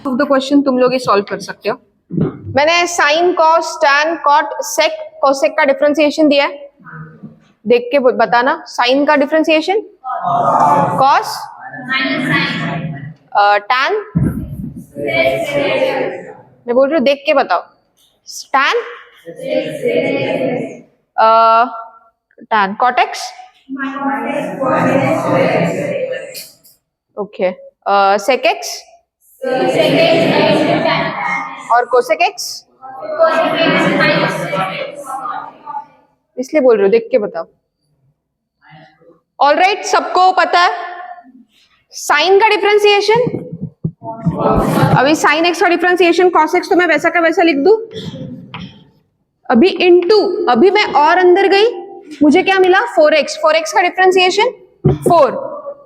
Of the question तुम लोग ही solve कर सकते हो। मैंने साइन, कॉस, टैन, कॉट, सेक, कोसेक का डिफरेंशिएशन दिया है, देख के बताना। साइन का डिफरेंशिएशन कॉस, टैन, मैं बोल रही हूँ देख के बताओ। Tan, tan, cortex, okay, sec x और कोसेकेक्स, इसलिए बोल रही हूँ देख के बताओ। ऑलराइट, सबको पता है साइन का डिफरेंशिएशन। अभी साइन एक्स का डिफरेंशिएशन कॉस एक्स तो मैं वैसा का वैसा लिख दूं। अभी इनटू, अभी मैं और अंदर गई, मुझे क्या मिला 4x, 4x का डिफरेंशिएशन 4,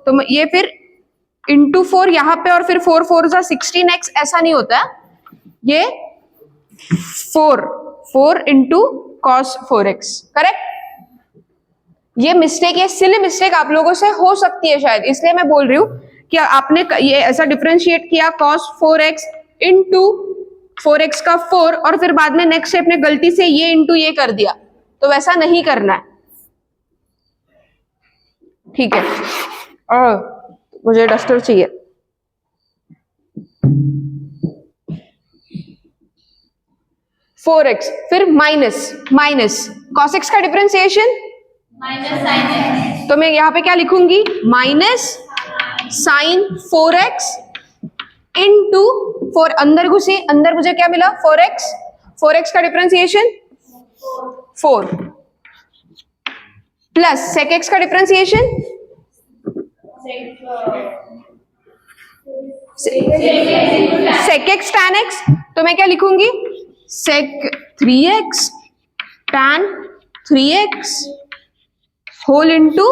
तो ये फिर इंटू 4 यहाँ पे, और फिर 4 4 जा 16x, ऐसा नहीं होता है ये 4 इंटू कॉस 4x, करेक्ट। ये मिस्टेक, ये सिली मिस्टेक आप लोगों से हो सकती है शायद, इसलिए मैं बोल रही हूँ कि आपने ये ऐसा डिफरेंशिएट किया cos 4x इंटू 4x का 4, और फिर बाद में नेक्स्ट स्टेप ने गलती से ये इंटू ये कर दिया, तो वैसा नहीं करना है, ठीक है। और मुझे डस्टर चाहिए। फोर एक्स, फिर माइनस cos x का डिफरेंशिएशन माइनस साइन एक्स, तो मैं यहाँ पे क्या लिखूंगी, माइनस साइन 4x इंटू 4, अंदर घुसी, अंदर मुझे क्या मिला 4x का डिफरेंशिएशन 4 प्लस sec x का differentiation sec x tan x, तो मैं क्या लिखूंगी sec 3x tan 3x whole into,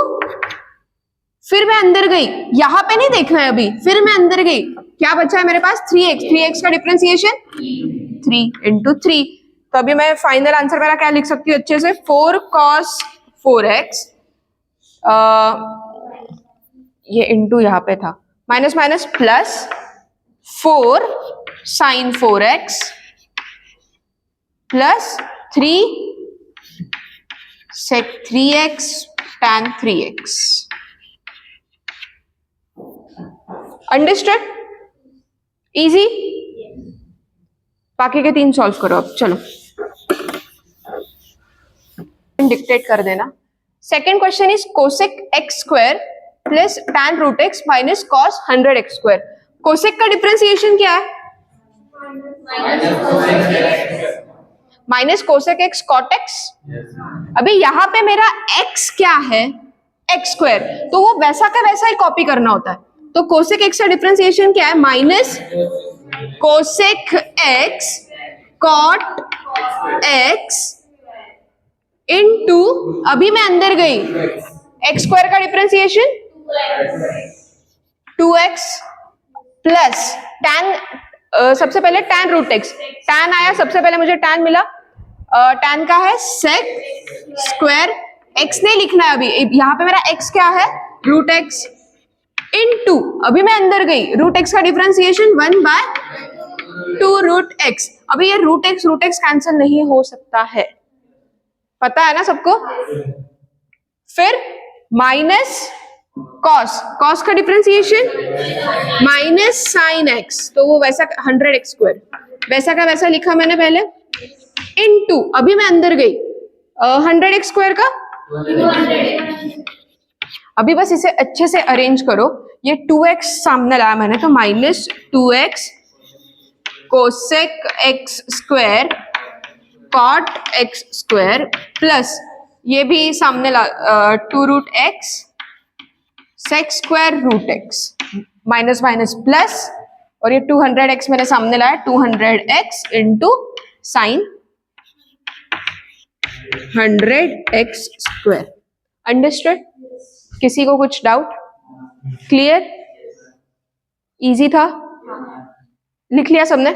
फिर मैं अंदर गई, यहां पे नहीं देखना है अभी, फिर मैं अंदर गई, क्या बचा है मेरे पास 3x का डिफरेंशिएशन 3 इंटू 3, तो अभी मैं फाइनल आंसर मेरा क्या लिख सकती हूँ अच्छे से, 4 cos 4x, ये इंटू यहाँ पे था, minus minus plus 4 sin 4x plus 3 sec 3x tan 3x। Understood, easy. बाकी के 3 सॉल्व करो अब, चलो डिक्टेट कर देना। Second question is cosec x square plus tan root x minus cos 100x square. Cosec का डिफरेंशिएशन क्या है, minus cosec x cot x. अभी यहाँ पे मेरा x क्या है, एक्स स्क्वायर, तो वो वैसा का वैसा ही कॉपी करना होता है, तो कोसेक एक्स का डिफरेंशिएशन क्या है, minus cosec x cot x into, अभी मैं अंदर गई, एक्स स्क्वायर का डिफरेंशिएशन 2x प्लस tan, सबसे पहले tan रूट एक्स, tan आया सबसे पहले, मुझे tan मिला, tan का है sec स्क्वायर, x नहीं लिखना है अभी, यहाँ पे मेरा x क्या है रूट एक्स इनटू, अभी मैं अंदर गई, रूट एक्स का डिफरेंशिएशन 1/2 रूट एक्स। अभी ये रूट एक्स कैंसिल नहीं हो सकता है, पता है ना सबको। फिर माइनस कॉस का डिफरेंशिएशन माइनस साइन एक्स, तो वो वैसा 100x स्क्वायर, वैसा का वैसा लिखा मैंने पहले, इनटू, अभी मैं अंदर गई 100x स्क्वायर का, अभी बस इसे अच्छे से अरेंज करो, ये 2x सामने लाया मैंने, तो minus 2x cosec x square cot x square plus ये भी सामने ला 2 root x sec square root x minus minus plus, और ये 200x मैंने सामने लाया, 200x into sine 100x square. Understood, किसी को कुछ डाउट, क्लियर, इजी था, लिख लिया सबने,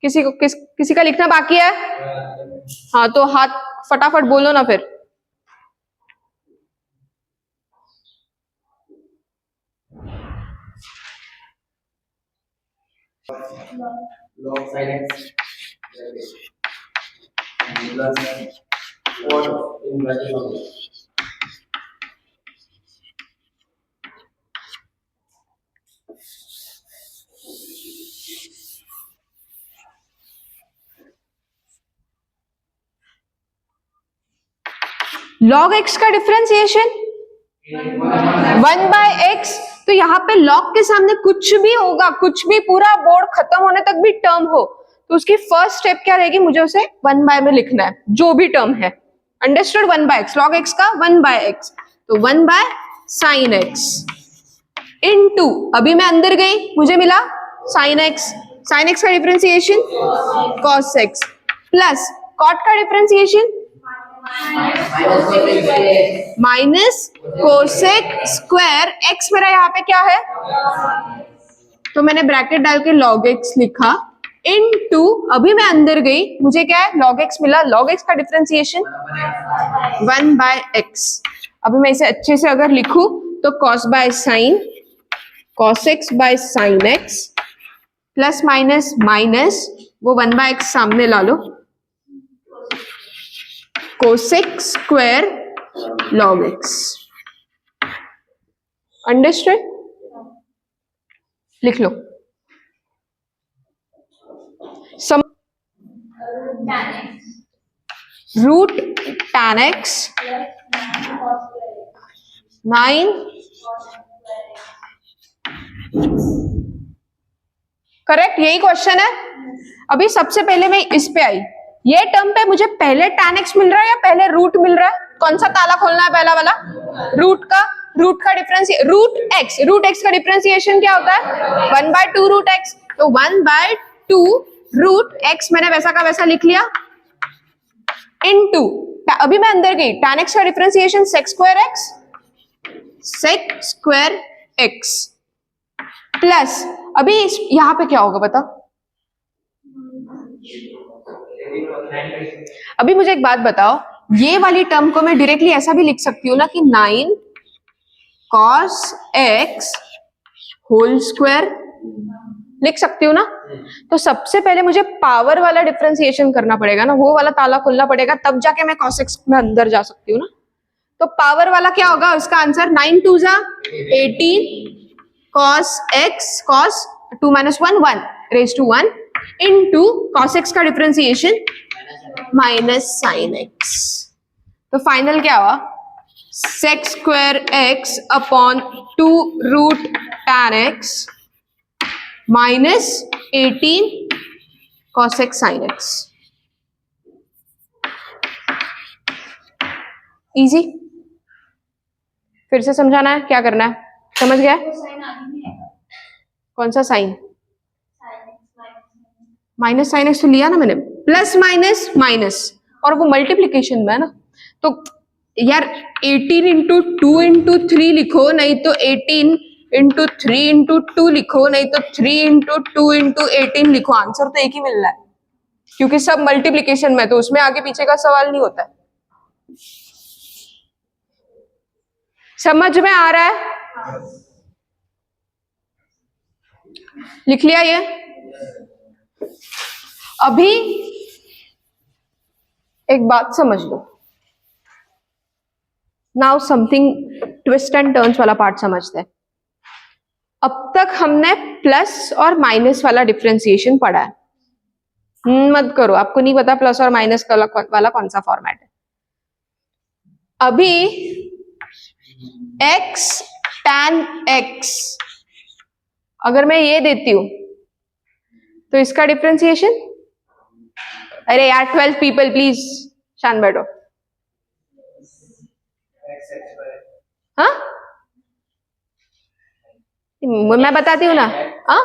किसी को किसी का लिखना बाकी है, हाँ तो हाथ फटाफट बोलो ना फिर। log sin x and plus cot in bracket of x. Log x का डिफरेंशिएशन 1/x, तो यहाँ पे लॉग के सामने कुछ भी होगा, कुछ भी पूरा बोर्ड खत्म होने तक भी टर्म हो, तो उसकी फर्स्ट स्टेप क्या रहेगी, मुझे उसे 1 में लिखना है, जो भी टर्म है। अंडरस्टूड? 1/x, लॉग एक्स का 1/x, तो 1/sin x इनटू, अभी मैं अंदर गई, मुझे मिला sin x, sin x का differentiation cos x plus cot का differentiation minus cosec square x, मेरा यहाँ पे क्या है, तो मैंने ब्रैकेट डाल के log x लिखा इनटू, अभी मैं अंदर गई, मुझे क्या है, log x मिला, log x का डिफरेंशिएशन 1/x। अभी मैं इसे अच्छे से अगर लिखूं तो cos by sine, cos x by sine x plus minus minus, वो 1/x सामने ला लो, cosec square log x। Understood? लिख लो। रूट tan x 9, करेक्ट, यही क्वेश्चन है। अभी सबसे पहले मैं इस पे आई, ये टर्म पे मुझे पहले tan x मिल रहा है या पहले रूट मिल रहा है, कौन सा ताला खोलना है, पहला वाला रूट का, रूट का डिफरेंस, रूट x का डिफरेंशिएशन क्या होता है 1/2 रूट x, तो 1/2 रूट x मैंने वैसा का वैसा लिख लिया इनटू, अभी मैं अंदर गई, tan x का differentiation sec square x plus, अभी यहां पे क्या होगा बता, अभी मुझे एक बात बताओ, ये वाली टर्म को मैं डायरेक्टली ऐसा भी लिख सकती हूँ ना कि 9 cos x होल स्क्वायर लिख सकती हूँ ना। तो सबसे पहले मुझे पावर वाला डिफरेंशिएशन करना पड़ेगा ना, वो वाला ताला खोलना पड़ेगा, तब जाके मैं cos x में अंदर जा सकती हूँ ना। तो पावर वाला क्या होगा, उसका आंसर 9 2 जा 18 cos x, cos 2 minus 1 1 raised to 1 into cos x का डिफरेंशिएशन माइनस sin x, तो फाइनल क्या हुआ, sec square x upon 2 root tan x minus 18 cos x sin x। Easy, फिर से समझाना है, क्या करना है, समझ गया? कौन सा साइन, माइनस साइन एक्स तो लिया ना मैंने, प्लस माइनस माइनस, और वो मल्टीप्लीकेशन में है ना, तो यार 18 इंटू 2 इंटू 3 लिखो, नहीं तो 18 इंटू 3 इंटू 2 लिखो, नहीं तो 3 इंटू 2 इंटू 18 लिखो, आंसर तो एक ही मिल रहा है, क्योंकि सब मल्टीप्लीकेशन में, तो उसमें आगे पीछे का सवाल नहीं होता है। समझ में आ रहा है? लिख लिया ये? अभी एक बात समझ लो, now something twist and turns वाला पार्ट समझते हैं। अब तक हमने प्लस और माइनस वाला डिफरेंशिएशन पढ़ा है, मत करो, आपको नहीं पता प्लस और माइनस वाला कौन सा फॉर्मेट है। अभी x tan x अगर मैं ये देती हूं तो इसका डिफरेंशिएशन, अरे यार 12 पीपल प्लीज शांत बैठो, हाँ मैं बताती हूँ ना, हाँ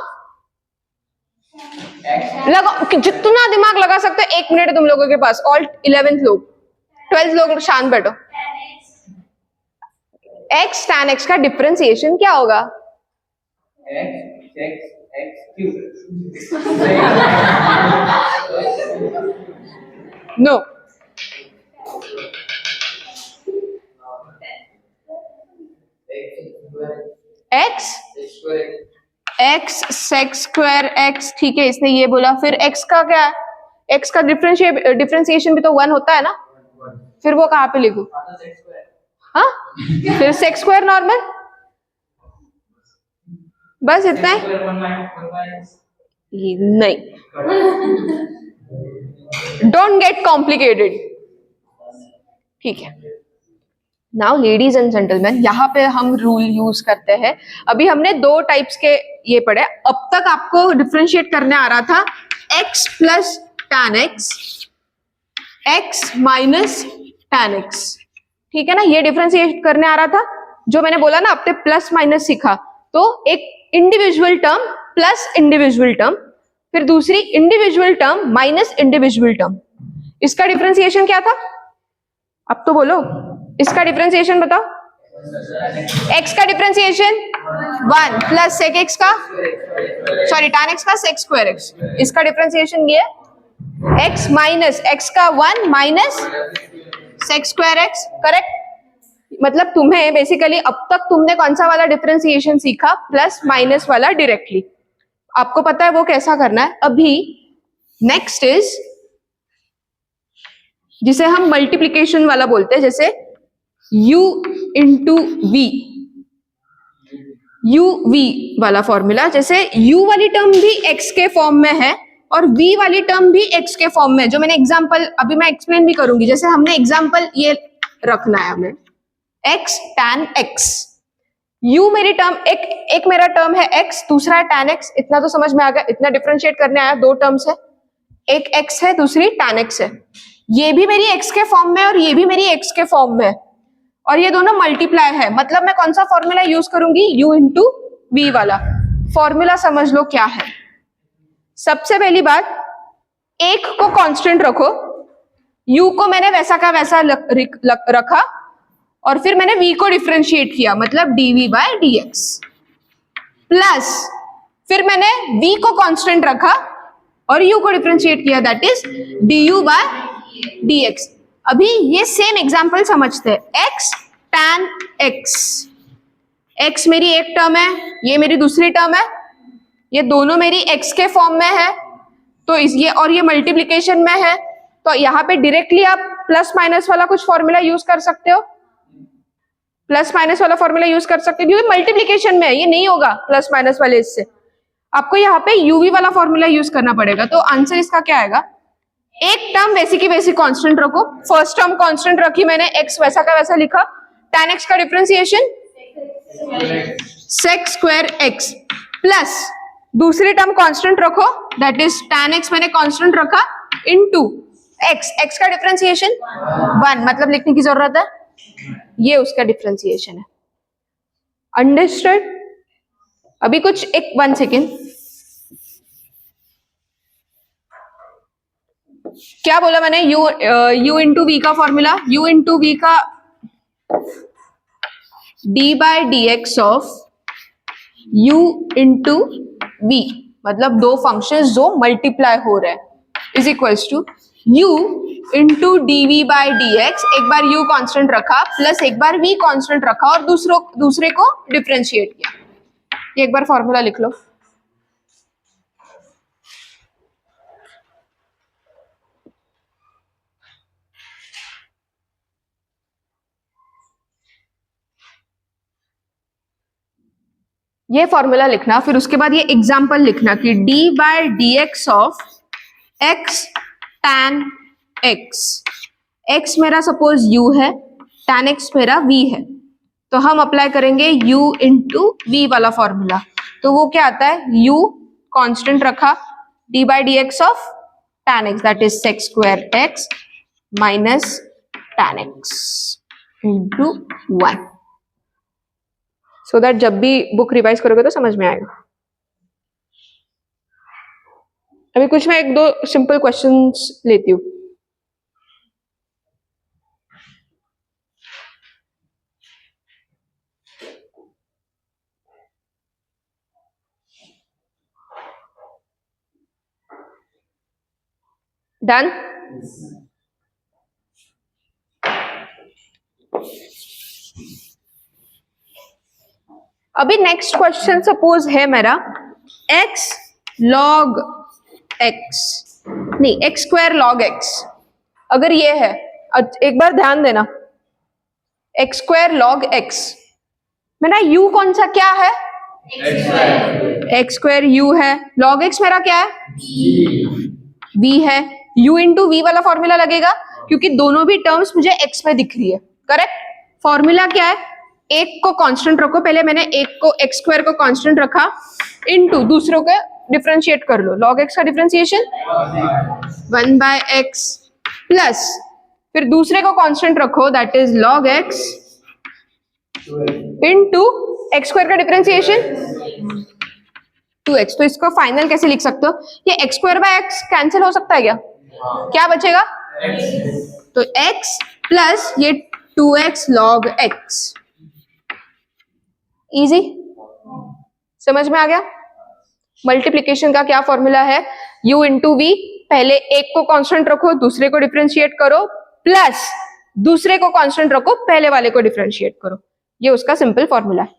लगो, जितना दिमाग लगा सकते हो, 1 मिनट तुम लोगों के पास, ऑल 11th लोग 12th लोग शांत बैठो। x tan x का डिफरेंशिएशन क्या होगा, no x x sec square x, ठीक है, इसने ये बोला। फिर x का क्या है, x का डिफरेंशिएशन भी तो 1 होता है ना, फिर वो कहाँ पे लिखूं? हाँ, फिर sec स्क्वायर नॉर्मल, बस इतना है। नहीं, डोंट गेट कॉम्प्लिकेटेड, ठीक है। नाउ लेडीज एंड जेंटलमैन, यहाँ पे हम रूल यूज करते हैं। अभी हमने दो टाइप्स के ये पढ़े। अब तक आपको डिफरेंशिएट करने आ रहा था x plus tan x, x minus tan x, ठीक है ना, ये डिफरेंशिएट करने आ रहा था। जो मैंने बोला ना, आपने प्लस माइनस सीखा, तो एक individual term plus individual term, फिर दूसरी individual term minus individual term, इसका डिफरेंशिएशन क्या था? अब तो बोलो, इसका डिफरेंशिएशन बताओ। x का डिफरेंशिएशन 1 प्लस sec x का, सॉरी tan x का sec स्क्वायर x, इसका डिफरेंशिएशन ये है x माइनस x का 1 minus sec square x, correct. मतलब तुम्हें बेसिकली अब तक तुमने कौन सा वाला डिफरेंशिएशन सीखा? प्लस माइनस वाला डायरेक्टली, आपको पता है वो कैसा करना है। अभी नेक्स्ट इज जिसे हम मल्टीप्लीकेशन वाला बोलते हैं, जैसे u into v, u v वाला फॉर्मूला। जैसे u वाली टर्म भी x के फॉर्म में है और v वाली टर्म भी x के फॉर्म में है, जो मैंने एग्जांपल अभी मैं एक्सप्लेन भी करूंगी। जैसे हमने एग्जांपल ये रखना है हमें x tan x, u मेरी टर्म एक मेरा टर्म है x, दूसरा है tan x, इतना तो समझ में आ गया, इतना डिफरेंशिएट करने आया। दो टर्म्स है, एक x है दूसरी tan x है, ये भी मेरी x के फॉर्म में और ये भी मेरी x के फॉर्म में, और ये दोनों मल्टीप्लाई है। मतलब मैं कौन सा फॉर्मूला यूज करूंगी? u इंटू वी वाला फॉर्मूला। समझ लो क्या है। सबसे पहली बात, एक को कांस्टेंट रखो, u को मैंने वैसा का वैसा रखा, और फिर मैंने v को डिफरेंशिएट किया, मतलब dv बाय dx, प्लस फिर मैंने v को कांस्टेंट रखा और u को डिफरेंशिएट किया, that is du by dx। अभी ये सेम एग्जांपल समझते हैं, x tan x, x मेरी एक टर्म है, ये मेरी दूसरी टर्म है, ये दोनों मेरी x के फॉर्म में है, तो ये और ये मल्टीप्लिकेशन में है, तो यहाँ पे डायरेक्टली आप प्लस माइनस वाला कुछ फॉर्मूला यूज कर सकते हो, प्लस माइनस वाला फॉर्मूला यूज कर सकते हो, क्योंकि मल्टीप्लिकेशन में है, ये नहीं होगा प्लस माइनस वाले इससे। आपको यहाँ पे यूवी वाला फॉर्मूला यूज करना पड़ेगा। तो आंसर इसका क्या आएगा? एक टर्म वैसी की वैसी कांस्टेंट रखो, फर्स्ट टर्म कांस्टेंट रखी मैंने, x वैसा का वैसा लिखा, tan x का differentiation sec square x, plus दूसरी टर्म कांस्टेंट रखो, दैट इज tan x मैंने कांस्टेंट रखा, इनटू x का डिफरेंशिएशन 1, मतलब लिखने की जरूरत है, ये उसका डिफरेंशिएशन है। अंडरस्टूड? अभी कुछ एक 1 सेकेंड, क्या बोला मैंने? u इंटू वी का फॉर्मूला, u इंटू वी का d by dx of u into v, मतलब दो फंक्शंस जो मल्टीप्लाई हो रहे हैं, is equals to u into dv by dx, एक बार u कांस्टेंट रखा प्लस एक बार v कांस्टेंट रखा और दूसरे को डिफरेंशिएट किया। ये एक बार फॉर्मूला लिख लो। ये फॉर्मूला लिखना, फिर उसके बाद ये एग्जांपल लिखना कि d by dx of x tan x, x मेरा सपोज u है, tan x मेरा v है, तो हम अप्लाई करेंगे u इंटू वी वाला फॉर्मूला। तो वो क्या आता है? u कांस्टेंट रखा, d by dx of tan x, that is sec square x minus tan x into 1, so that जब भी बुक रिवाइज करोगे तो समझ में आएगा। अभी कुछ मैं एक दो सिंपल क्वेश्चंस लेती हूँ। डन? अभी नेक्स्ट क्वेश्चन सपोज है मेरा एक्स लॉग एक्स, नहीं एक्स स्क्वायर लॉग एक्स, अगर ये है, एक बार ध्यान देना, एक्स स्क्वायर लॉग एक्स, मेरा u कौन सा क्या है, एक्स स्क्वायर u है, लॉग एक्स मेरा क्या है, v है, u इंटू वी वाला फॉर्मूला लगेगा क्योंकि दोनों भी टर्म्स मुझे x में दिख रही है, करेक्ट। फॉर्मूला क्या है, एक को कांस्टेंट रखो, पहले मैंने एक को एक्स स्क्वायर को कांस्टेंट रखा, इनटू दूसरों को डिफरेंशिएट कर लो, लॉग एक्स का डिफरेंशिएशन 1/x प्लस फिर दूसरे को कांस्टेंट रखो that is log x into x square का डिफरेंशिएशन 2x। तो इसको फाइनल कैसे लिख सकते हो, ये x square by x cancel हो सकता है क्या, क्या बचेगा, तो x प्लस ये 2x log x, इजी, समझ में आ गया। मल्टीप्लिकेशन का क्या फॉर्मूला है, u इंटू वी, पहले एक को कांस्टेंट रखो दूसरे को डिफरेंशिएट करो, प्लस दूसरे को कांस्टेंट रखो पहले वाले को डिफरेंशिएट करो, ये उसका सिंपल फॉर्मूला है।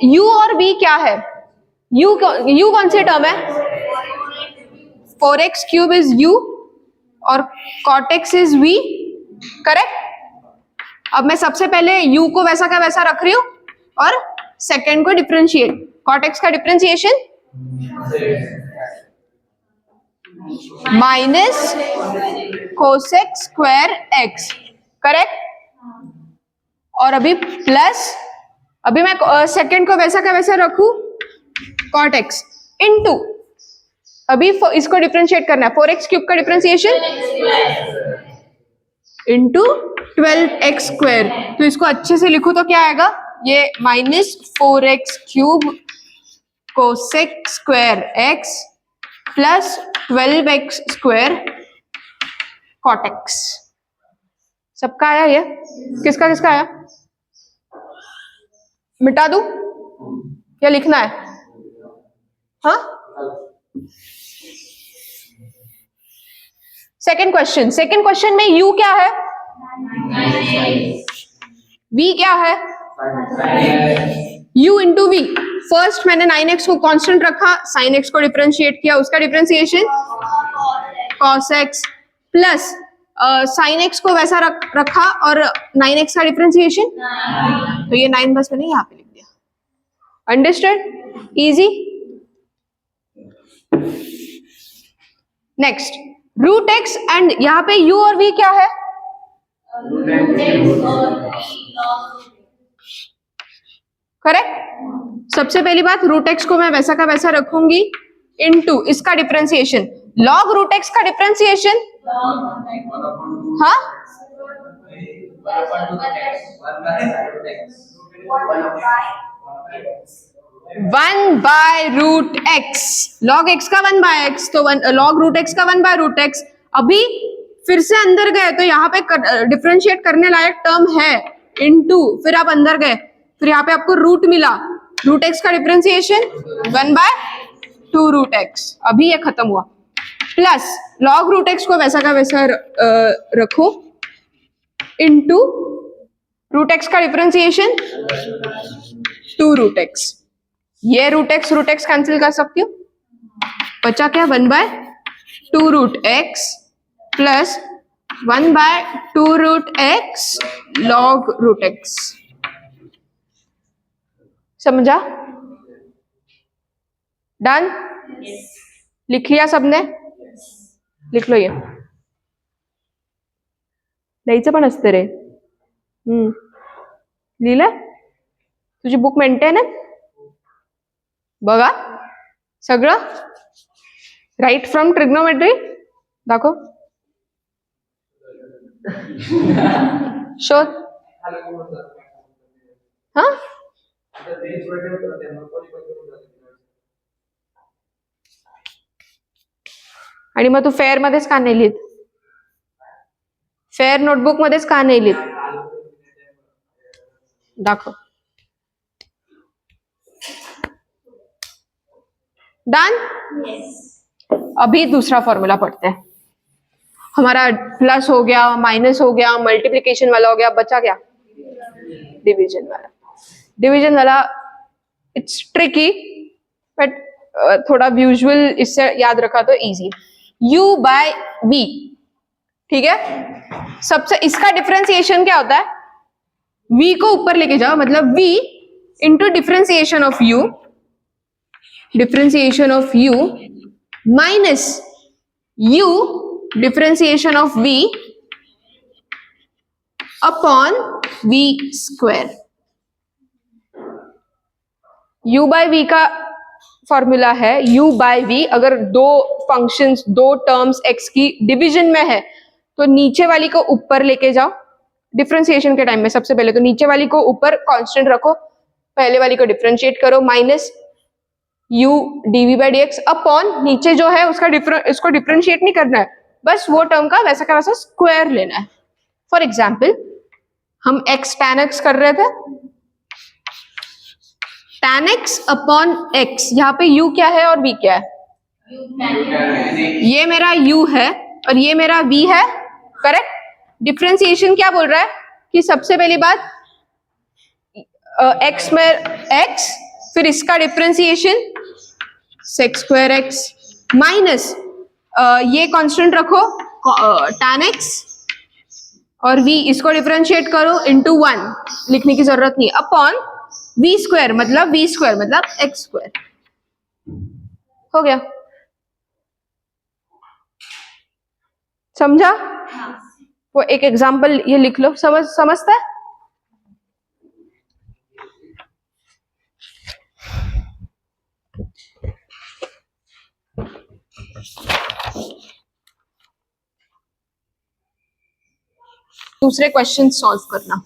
u और v क्या है, u कौन सी टर्म है, 4x क्यूब इज u और cot x is v, correct. अब मैं सबसे पहले u को वैसा का वैसा रख रही हूं और सेकेंड को डिफरेंशिएट, cot x का differentiation minus cosec square x, correct. और अभी प्लस, अभी मैं सेकेंड को वैसा का वैसा रखूं cot x इनटू, अभी इसको डिफरेंशिएट करना है, 4x क्यूब का डिफरेंशिएशन इनटू 12x स्क्वायर, तो इसको अच्छे से लिखो तो क्या आएगा, ये minus 4x cube cosec square x plus 12x square cot x। सबका आया, ये किसका किसका आया, मिटा दूं या लिखना है, हाँ। सेकंड क्वेश्चन में u क्या है, v क्या है, u इंटू वी। फर्स्ट मैंने 9x को कांस्टेंट रखा, sin x को डिफरेंशिएट किया, उसका differentiation cos x plus sin x को वैसा रखा और 9x का डिफरेंशिएशन, तो ये 9 बस मैंने यहाँ पे लिख दिया, understood, easy. Next root x and यहाँ पे u और v क्या है, करेक्ट। सबसे पहली बात रूट एक्स को मैं वैसा का वैसा रखूंगी इनटू इसका डिफरेंशिएशन, लॉग रूट एक्स का डिफरेंशिएशन, हाँ 1/√x, लॉग x का 1/x, तो लॉग रूट x का 1/√x। अभी फिर से अंदर गए तो यहाँ पे डिफरेंशिएट करने लायक टर्म है इनटू, फिर आप अंदर गए फिर यहाँ पे आपको रूट मिला, रूट x का डिफरेंशिएशन 1/2√x। अभी ये खत्म हुआ, प्लस लॉग रूट एक्स को वैसा का वैसा रखो इनटू रूट एक्स का डिफरेंशिएशन 2 रूट एक्स। ये रूट एक्स कैंसिल कर सकती हूँ, बचा क्या 1/2 root x plus 1/2 root x log root x. समझा? डन? लिख लिया सबने? लिख लो ये, लिहायचं पण असते रे। लिहिलं? तुझी बुक मेंटेन आहे बघा सगळं। राईट फ्रॉम ट्रिग्नोमेट्री दाखव, शोध। हा आणि मग तू फेअर मध्येच का नाही लिहित? फेअर नोटबुक मध्येच का नाही लिहित? दाखव। डन? अभी दूसरा फॉर्मूला पढ़ते हैं। हमारा प्लस हो गया, माइनस हो गया, मल्टीप्लिकेशन वाला हो गया, बचा क्या डिवीजन वाला। डिवीजन वाला इट्स ट्रिकी बट थोड़ा विजुअल इससे याद रखा तो इजी। u बाय v, ठीक है। सबसे इसका डिफरेंशिएशन क्या होता है? v को ऊपर लेके जाओ, मतलब v into differentiation of u, differentiation of u minus u differentiation of v upon v square. u by v का फॉर्मूला है u बाय v। अगर दो फंक्शंस, दो टर्म्स x की डिवीजन में है तो नीचे वाली को ऊपर लेके जाओ। डिफरेंशिएशन के टाइम में सबसे पहले तो नीचे वाली को ऊपर कांस्टेंट रखो, पहले वाली को डिफरेंशिएट करो, minus u dv by dx upon नीचे जो है उसका इसको डिफरेंशिएट नहीं करना है, बस वो टर्म का वैसा का वैसा स्क्वायर लेना है। फॉर एग्जाम्पल हम x tan x कर रहे थे, tan x अपॉन x, यहाँ पे u क्या है और v क्या है? ये मेरा u है और ये मेरा v है, करेक्ट। डिफरेंशिएशन क्या बोल रहा है कि सबसे पहली बात x में x, फिर इसका differentiation sec square x minus ये कांस्टेंट रखो tan x और v, इसको डिफरेंशिएट करो इनटू 1, लिखने की जरूरत नहीं, अपॉन v स्क्वायर मतलब x स्क्वायर। हो गया? समझा? वो एक एग्जांपल ये लिख लो, समझता है? दूसरे क्वेश्चन सॉल्व करना।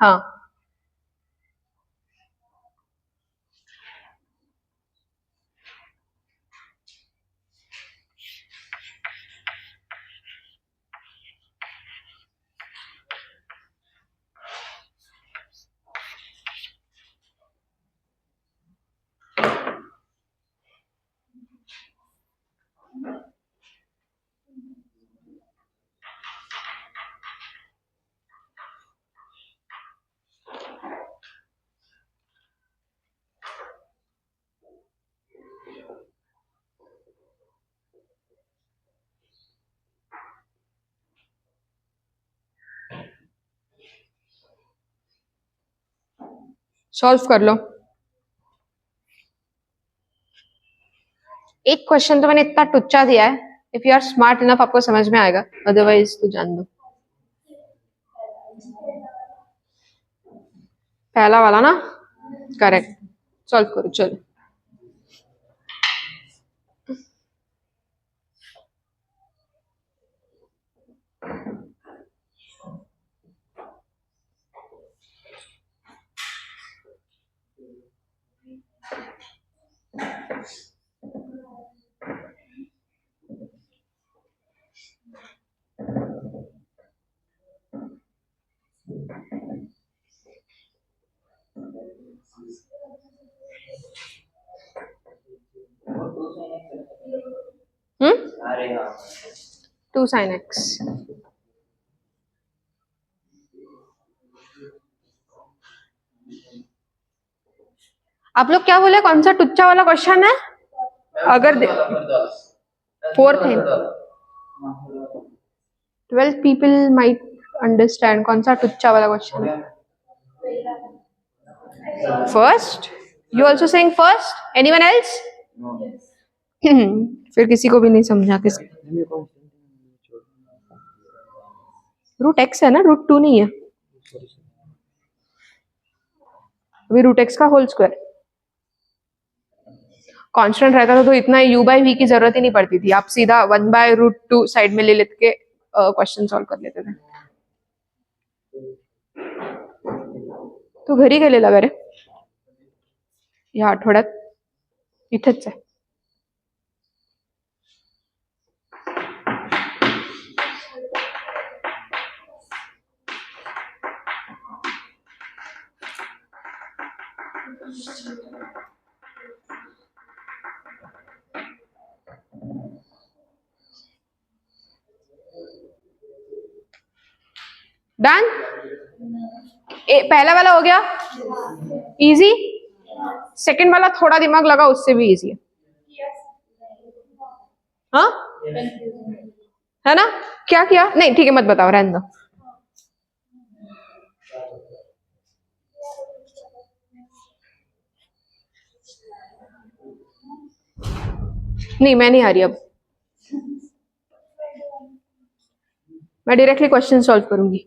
हाँ, सॉल्व कर लो। एक क्वेश्चन तो मैंने इतना टुच्चा दिया है, if you are smart enough आपको समझ में आएगा, अदरवाइज तो जान दो। पहला वाला ना, करेक्ट। सॉल्व करो चलो। अरे हाँ 2 sin x। आप लोग क्या बोले, कौन सा टुच्चा वाला क्वेश्चन है? अगर 4th है, 12 people might understand। कौन सा टुच्चा वाला क्वेश्चन है? First, you also saying first, anyone else? फिर किसी को भी नहीं समझा। किस रूट एक्स है ना, रूट 2 नहीं है अभी। रूट एक्स का होल स्क्वायर कांस्टेंट रहता था तो इतना u बाई वी की जरूरत ही नहीं पड़ती थी। आप सीधा 1/√2 साइड में ले लेके क्वेश्चन सॉल्व कर लेते थे। तू घरी गेलेला का रे? या आठवड्यात इथेच आहे। डन। पहला वाला हो गया इजी। सेकंड वाला थोड़ा दिमाग लगा, उससे भी इजी है। हाँ है ना? क्या किया? नहीं ठीक है, मत बताओ, रहने दो। नहीं मैं नहीं आ रही अब, मैं डायरेक्टली क्वेश्चन सॉल्व करूंगी।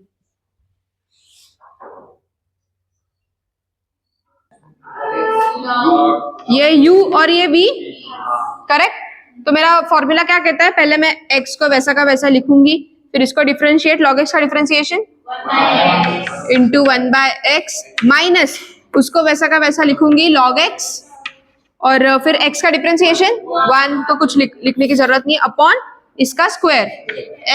ये u और ये v, करेक्ट। तो मेरा फॉर्मूला क्या कहता है? पहले मैं x को वैसा का वैसा लिखूंगी, फिर इसको डिफरेंशिएट, log x का डिफरेंशिएशन इंटू 1/x माइनस उसको वैसा का वैसा लिखूंगी log x, और फिर x का डिफरेंशिएशन 1, तो कुछ लिखने की जरूरत नहीं, अपॉन इसका स्क्वायर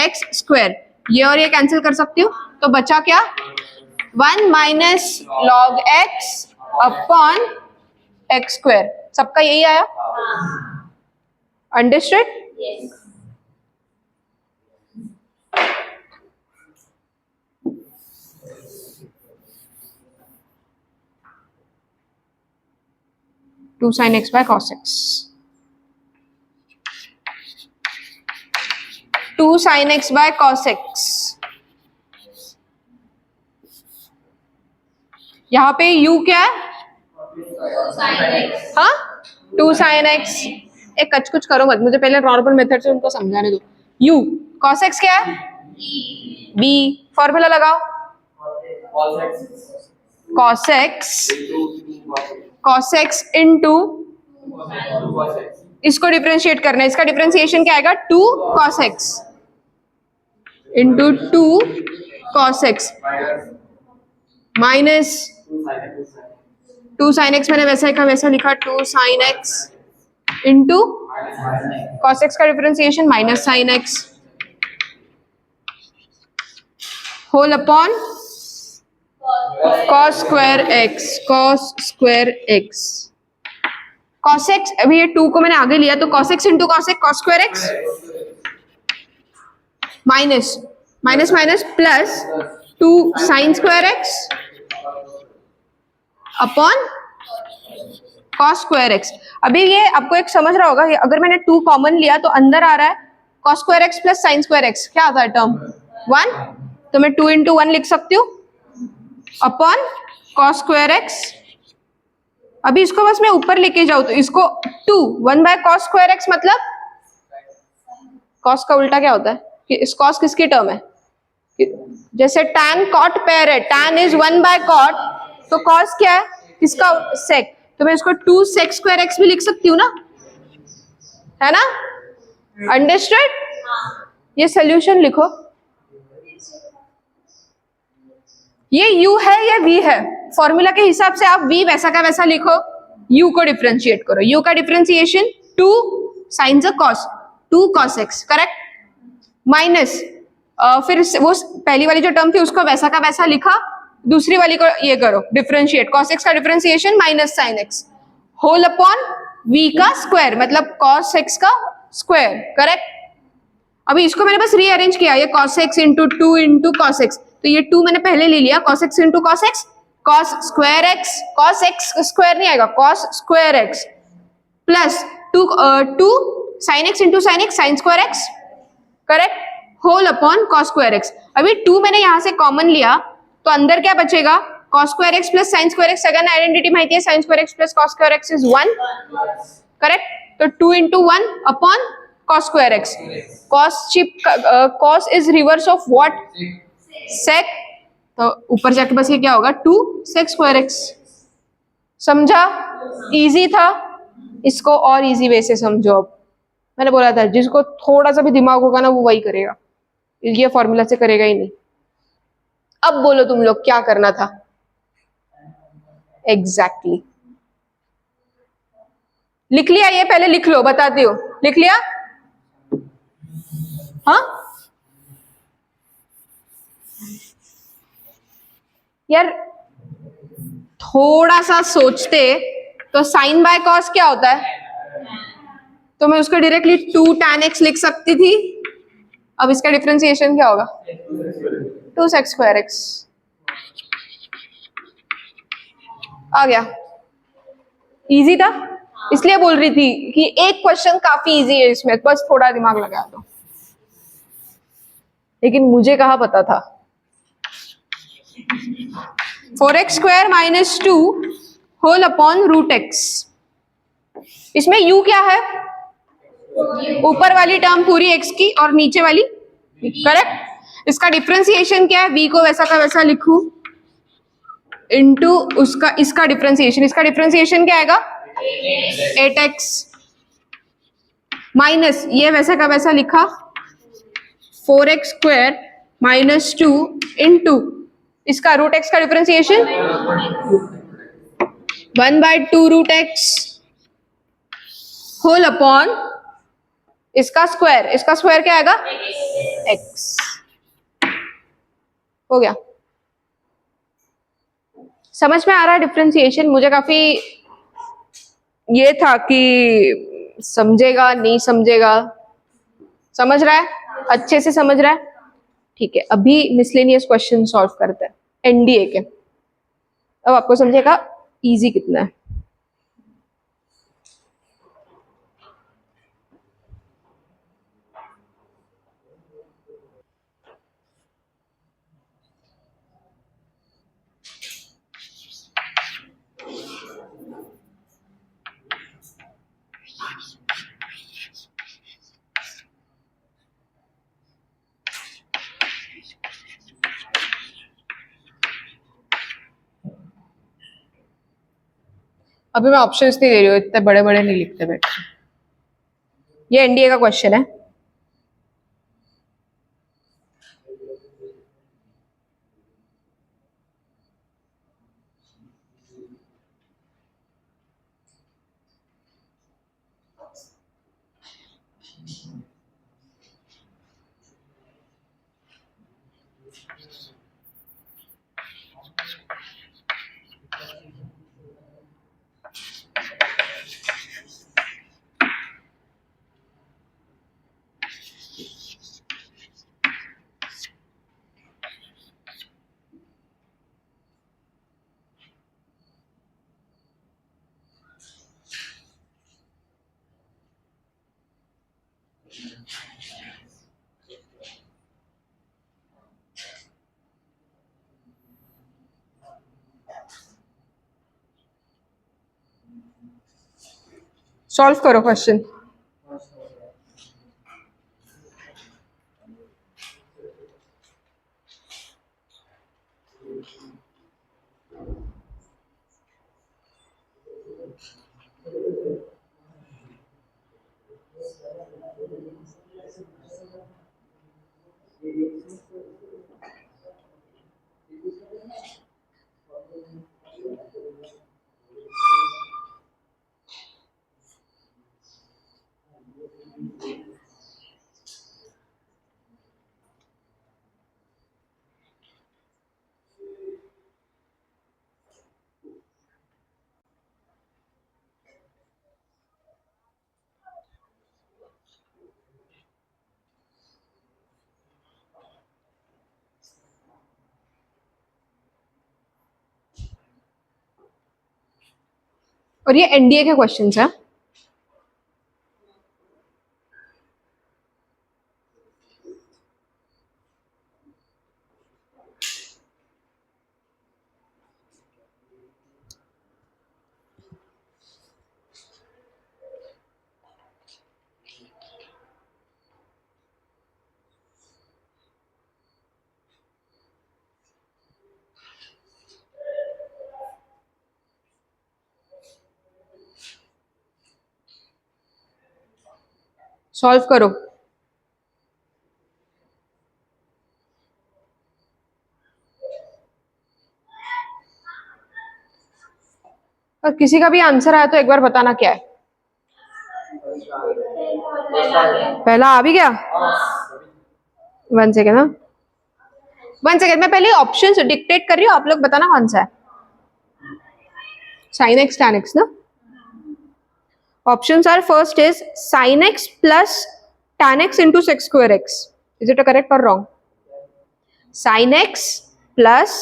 x स्क्वायर। ये और ये कैंसिल कर सकती हूँ, तो बचा क्या? 1 minus log x upon x square. सबका यही आया? Understood? Two sine x by cos x. 2 sin x by cos x। यहाँ पे u क्या है? हाँ 2 sin x। एक कच कुछ करो मत, मुझे पहले नॉर्मल मेथड से उनको समझाने दो। u cos x क्या है? b। फॉर्मूला लगाओ, cos x इंटू इसको डिफरेंशिएट करना है, इसका डिफरेंशिएशन क्या आएगा? 2 cos x into 2 cos x minus 2 sin x, मैंने वैसा का वैसा लिखा, 2 sin x into cos x का differentiation minus sin x whole upon cos square x। cos x, अभी ये 2 को मैंने आगे लिया तो cos x into cos square x minus minus minus plus 2 sin square x upon cos square x। अभी ये आपको एक समझ रहा होगा, अगर मैंने 2 कॉमन लिया तो अंदर आ रहा है cos square x plus sin square x, क्या आता है टर्म? 1, तो मैं 2 इंटू 1 लिख सकती हूँ अपॉन cos स्क्वायर x। अभी इसको बस मैं ऊपर लेके जाऊँ तो इसको 2 1 बाय cos स्क्वायर x, मतलब cos का उल्टा क्या होता है? कि इस cos किसकी टर्म है? जैसे tan cot पेयर है, tan इज 1 बाय cot, तो कॉस क्या है किसका, सेक, तो मैं इसको 2 सेक स्क्वायर एक्स भी लिख सकती हूँ ना, है ना, अंडरस्टूड। ये सोल्यूशन लिखो, ये u है या v है, फॉर्मूला के हिसाब से आप v वैसा का वैसा लिखो, u को डिफरेंशिएट करो, u का differentiation 2 sine the cos, 2 cos x, correct, minus फिर वो पहली वाली जो टर्म थी उसको वैसा का वैसा लिखा, दूसरी वाली को ये करो डिफरेंशिएट, cos x का differentiation minus sine x whole upon v का स्क्वायर, मतलब cos x का स्क्वायर, करेक्ट। अभी इसको मैंने बस रीअरेंज किया, ये cos x into 2 into cos x, तो ये 2 मैंने पहले ले लिया, cos x into cos x, cos square x, cos x square नहीं आएगा, cos square x plus 2 sine x into sine x, sine square x, correct, whole upon cos square x। अभी 2 मैंने यहां से कॉमन लिया तो अंदर क्या बचेगा, cos square x plus sign square x, second identity माहिती है, sign square x plus cos square x is 1, correct, तो 2 into 1 upon cos square x, cos is reverse of what, sec, तो ऊपर जाके बस ये क्या होगा 2 sec स्क्वायर x, समझा, इजी था, इसको और इजी वे से समझो। अब मैंने बोला था जिसको थोड़ा सा भी दिमाग होगा ना वो वही करेगा, ये फॉर्मूला से करेगा ही नहीं। अब बोलो तुम लोग क्या करना था, एग्जैक्टली लिख लिया, ये पहले लिख लो, बताती हो, लिख लिया, हाँ यार थोड़ा सा सोचते तो साइन बाय कॉस क्या होता है, तो मैं उसको डायरेक्टली 2 tan x लिख सकती थी, अब इसका डिफरेंशिएशन क्या होगा 2 sec स्क्वायर x, आ गया, इजी था, इसलिए बोल रही थी कि एक क्वेश्चन काफी इजी है इसमें, बस थोड़ा दिमाग लगा दो, लेकिन मुझे कहाँ पता था 4x square minus 2 whole upon root x, इसमें u क्या है, ऊपर वाली टर्म पूरी x की और नीचे वाली, करेक्ट, इसका डिफरेंशिएशन क्या है, v को वैसा का वैसा लिखूं इनटू उसका इसका डिफरेंशिएशन, इसका डिफरेंशिएशन क्या आएगा 8x माइनस ये वैसा का वैसा लिखा 4x स्क्वायर माइनस 2 इंटू इसका रूट x का differentiation 1/2 root x whole upon इसका स्क्वायर क्या आएगा x, हो गया, समझ में आ रहा है डिफरेंशिएशन। मुझे काफी ये था कि समझेगा नहीं समझेगा, समझ रहा है, अच्छे से समझ रहा है, ठीक है। अभी मिसलेनियस क्वेश्चन सॉल्व करते हैं एनडीए के, अब आपको समझेगा इजी कितना है। अभी मैं ऑप्शंस नहीं दे रही हूँ, इतने बड़े बड़े नहीं लिखते बैठ, ये एनडीए का क्वेश्चन है। सॉल्व करो क्वेश्चन। और ये एनडीए के क्वेश्चंस हैं। सॉल्व करो। और किसी का भी आंसर आया तो एक बार बताना क्या है। पहला आ भी गया। 1 सेकेंड, हाँ 1 सेकेंड, मैं पहले ऑप्शंस डिक्टेट कर रही हूँ, आप लोग बताना कौन सा है। sin x tan x ना। Options are, first is sin x plus tan x into sec square x. Is it a correct or wrong? Sin x plus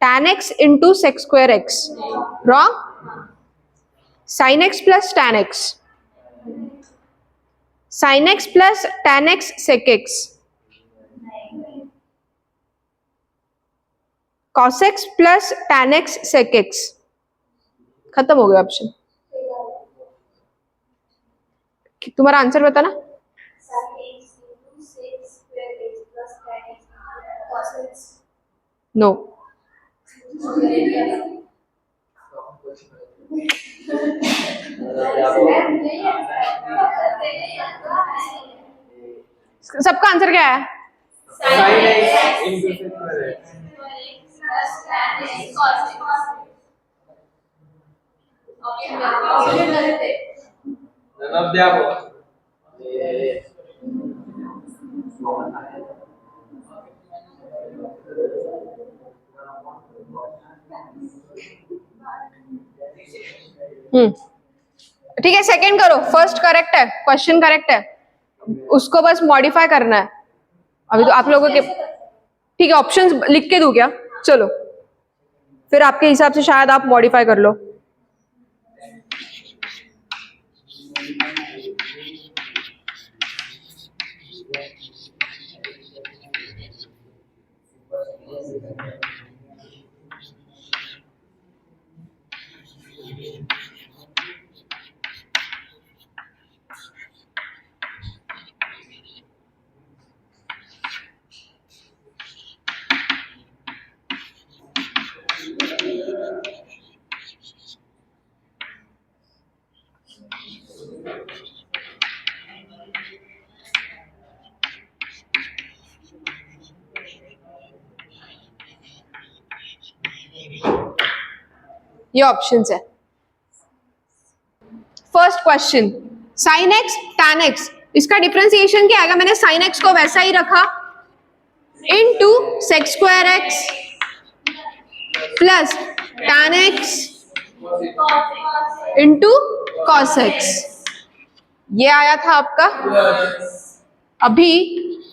tan x into sec square x. Wrong? Sin x plus tan x. Sin x plus tan x sec x. Cos x plus tan x sec x. खत्म हो गया option. तुम्हारा answer बताना। No. सबका answer क्या है? ठीक है, सेकंड करो। फर्स्ट करेक्ट है, क्वेश्चन करेक्ट है, उसको बस मॉडिफाई करना है। अभी तो आप लोगों के ठीक है, ऑप्शंस लिख के दूं क्या? चलो फिर आपके हिसाब से शायद आप मॉडिफाई कर लो। ये ऑप्शंस है। First question, sine x tan x, इसका डिफरेंशिएशन क्या आएगा? मैंने साइन एक्स को वैसा ही रखा into sec square x plus tan x into cos x. ये आया था आपका। अभी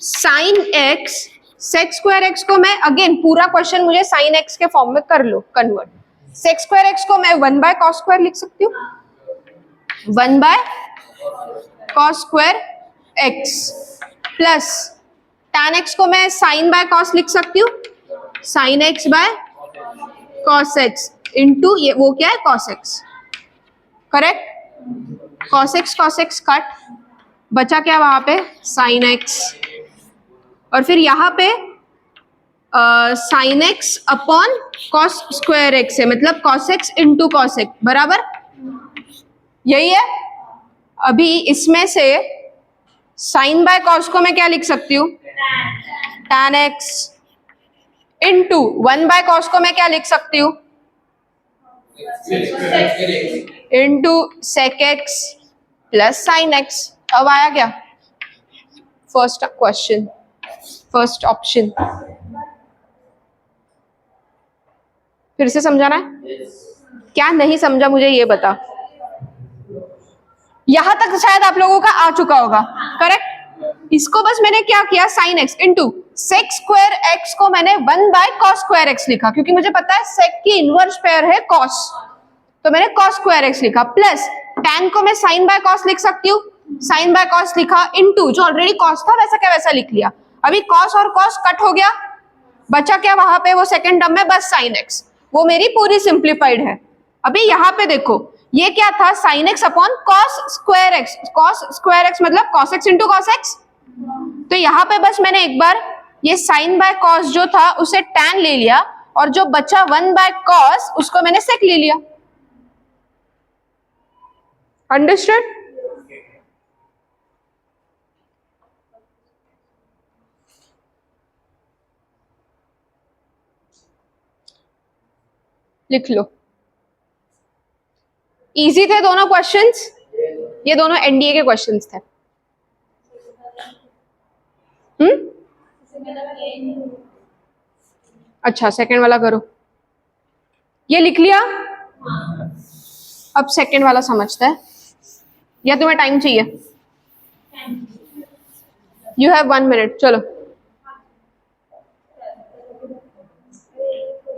sine x sec square x को मैं अगेन पूरा क्वेश्चन मुझे साइन एक्स के फॉर्म में कर लो कन्वर्ट। सेक स्क्वायर एक्स को मैं 1 बाय कॉस स्क्वायर लिख सकती हूँ, 1 by cos square x plus tan x को मैं साइन बाय कॉस लिख सकती हूँ, sign x by cos x into ये वो क्या है cos x. Correct? Cos x cut, बचा क्या वहां पे? साइन एक्स, और फिर यहाँ पे sine x upon cos square x है, मतलब cos x into cos x, बराबर यही है। अभी इसमें से साइन बाय कॉस को मैं क्या लिख सकती हूँ? tan x इंटू 1/cos को मैं क्या लिख सकती हूँ, into sec x plus sin x। अब आया क्या फर्स्ट क्वेश्चन, फर्स्ट ऑप्शन। फिर से समझाना है, क्या नहीं समझा मुझे ये बता। यहां तक शायद आप लोगों का आ चुका होगा, करेक्ट। इसको बस मैंने क्या किया, sin x into sec square x को मैंने 1/cos स्क्वायर x लिखा, क्योंकि मुझे पता है sec की इनवर्स पेयर है cos, तो मैंने cos स्क्वायर x लिखा। प्लस tan को मैं sin/cos लिख सकती हूँ, sin/cos लिखा, इंटू जो ऑलरेडी cos था वैसा क्या वैसा लिख लिया। अभी cos और cos कट हो गया, बचा क्या वहां पे, वो सेकंड टर्म में बस sin x, वो मेरी पूरी सिंप्लीफाइड है। अभी यहाँ पे देखो ये क्या था, sin x upon cos square x, cos square x मतलब cos x into cos x। तो यहाँ पे बस मैंने एक बार ये sin/cos जो था उसे tan ले लिया, और जो बचा 1/cos उसको मैंने sec ले लिया। अंडरस्टूड? लिख लो। इजी थे दोनों क्वेश्चंस, ये दोनों एनडीए के क्वेश्चंस थे। अच्छा सेकंड वाला करो, ये लिख लिया। अब सेकंड वाला समझते हैं, या तुम्हें टाइम चाहिए? यू हैव 1 मिनट, चलो।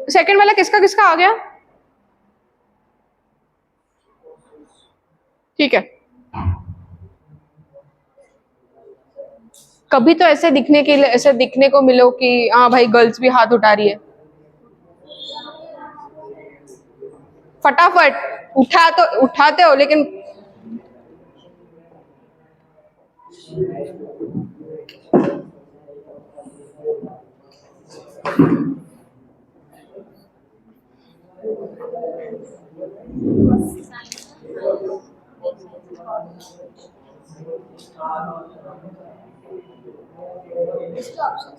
सेकंड वाला किसका किसका आ गया? ठीक है, कभी तो ऐसे दिखने के लिए, ऐसे दिखने को मिलो कि हाँ भाई गर्ल्स भी हाथ उठा रही है। फटाफट उठा, तो उठाते हो लेकिन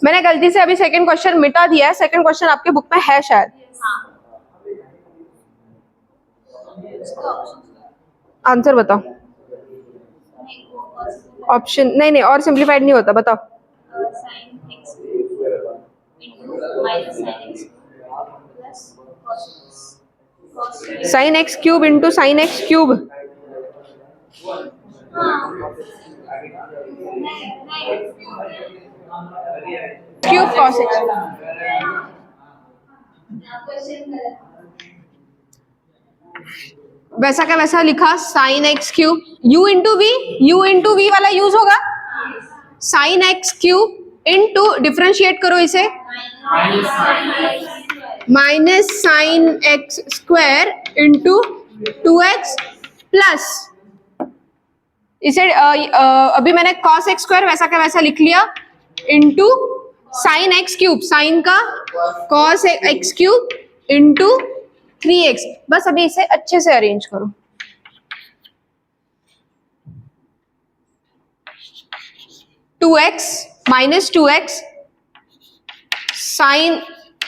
मैंने गलती से अभी सेकंड क्वेश्चन मिटा दिया है, सेकंड क्वेश्चन आपके बुक में है शायद। आंसर बताओ। ऑप्शन नहीं नहीं, और सिंप्लीफाइड नहीं होता, बताओ। sin x cube into sin x cube, cube cos x। वैसा का वैसा लिखा, sin x क्यूब, u into v, u into v वाला यूज होगा, sin x cube into, differentiate करो इसे, minus sine x square into 2x plus इसे अभी मैंने cos x स्क्वायर वैसा का वैसा लिख लिया, into sine x cube, sine का cos x cube into 3x। बस अभी इसे अच्छे से अरेंज करो। Two x minus 2x sine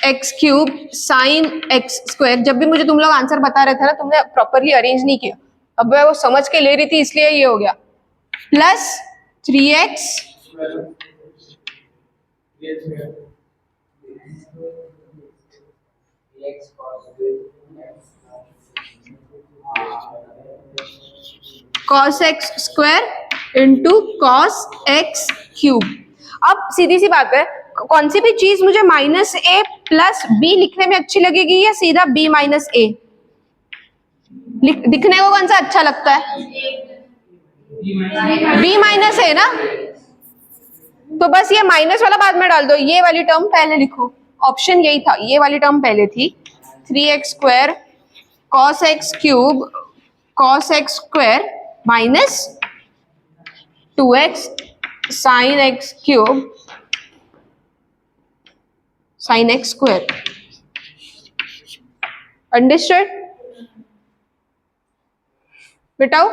x cube sine x square. जब भी मुझे तुम लोग आंसर बता रहे थे ना, तुमने प्रॉपरली अरेंज नहीं किया, अब मैं वो समझ के ले रही थी इसलिए ये हो गया, plus 3x cos x square into cos x cube. अब सीधी सी बात है, कौन सी भी चीज मुझे माइनस ए प्लस बी लिखने में अच्छी लगेगी या सीधा बी माइनस ए? दिखने को कौन सा अच्छा लगता है? बी माइनस ए ना, तो बस ये माइनस वाला बाद में डाल दो, ये वाली टर्म पहले लिखो। ऑप्शन यही था, ये वाली टर्म पहले थी, 3x square cos x cube cos x square minus 2x sin x cube sin x square. Understood? बेटाओ